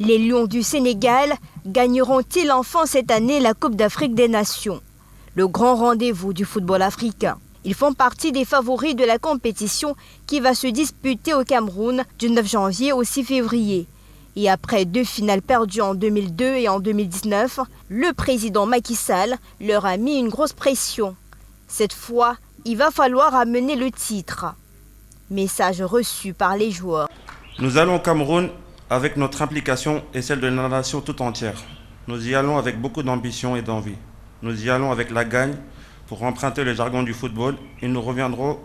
Les Lions du Sénégal gagneront-ils enfin cette année la Coupe d'Afrique des Nations? Le grand rendez-vous du football africain. Ils font partie des favoris de la compétition qui va se disputer au Cameroun du 9 janvier au 6 février. Et après 2 finales perdues en 2002 et en 2019, le président Macky Sall leur a mis une grosse pression. Cette fois, il va falloir amener le titre. Message reçu par les joueurs. Nous allons au Cameroun avec notre implication et celle de la nation tout entière. Nous y allons avec beaucoup d'ambition et d'envie. Nous y allons avec la gagne pour emprunter le jargon du football et nous reviendrons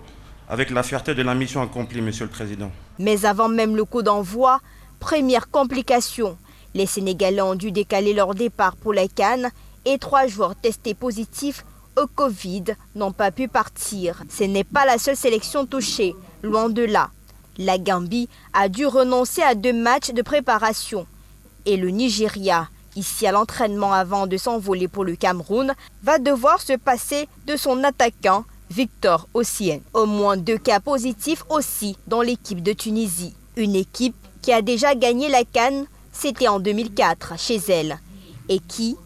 avec la fierté de la mission accomplie, Monsieur le Président. Mais avant même le coup d'envoi, première complication. Les Sénégalais ont dû décaler leur départ pour la CAN et 3 joueurs testés positifs au Covid n'ont pas pu partir. Ce n'est pas la seule sélection touchée, loin de là. La Gambie a dû renoncer à 2 matchs de préparation. Et le Nigeria, ici à l'entraînement avant de s'envoler pour le Cameroun, va devoir se passer de son attaquant Victor Osimhen. Au moins 2 cas positifs aussi dans l'équipe de Tunisie. Une équipe qui a déjà gagné la CAN, c'était en 2004 chez elle. Et qui,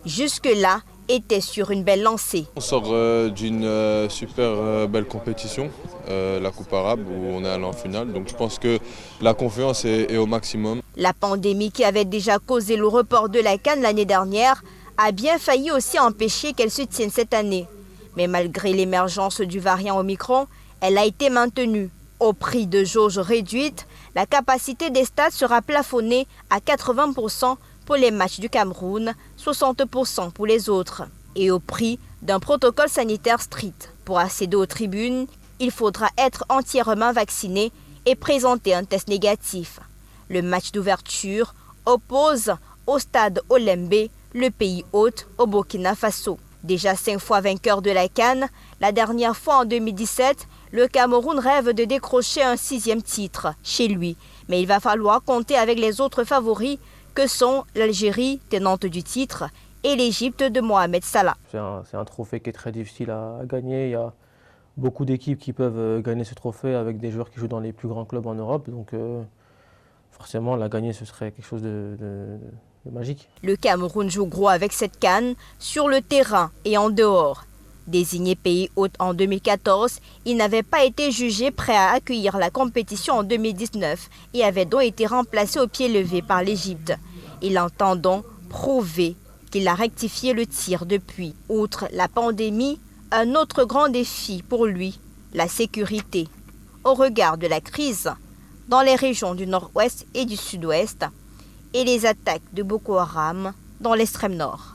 jusque-là, était sur une belle lancée. On sort d'une super belle compétition, la Coupe arabe, où on est allé en finale. Donc je pense que la confiance est au maximum. La pandémie qui avait déjà causé le report de la CAN l'année dernière a bien failli aussi empêcher qu'elle se tienne cette année. Mais malgré l'émergence du variant Omicron, elle a été maintenue. Au prix de jauges réduites, la capacité des stades sera plafonnée à 80% pour les matchs du Cameroun, 60% pour les autres. Et au prix d'un protocole sanitaire strict. Pour accéder aux tribunes, il faudra être entièrement vacciné et présenter un test négatif. Le match d'ouverture oppose au stade Olembe, le pays hôte, au Burkina Faso. Déjà 5 fois vainqueur de la CAN, la dernière fois en 2017, le Cameroun rêve de décrocher un 6e titre chez lui. Mais il va falloir compter avec les autres favoris que sont l'Algérie, tenante du titre, et l'Égypte de Mohamed Salah. C'est un trophée qui est très difficile à gagner. Il y a beaucoup d'équipes qui peuvent gagner ce trophée avec des joueurs qui jouent dans les plus grands clubs en Europe. Donc forcément, la gagner, ce serait quelque chose de magique. Le Cameroun joue gros avec cette CAN sur le terrain et en dehors. Désigné pays hôte en 2014, il n'avait pas été jugé prêt à accueillir la compétition en 2019 et avait donc été remplacé au pied levé par l'Égypte. Il entend donc prouver qu'il a rectifié le tir depuis. Outre la pandémie, un autre grand défi pour lui, la sécurité. Au regard de la crise dans les régions du nord-ouest et du sud-ouest et les attaques de Boko Haram dans l'extrême nord.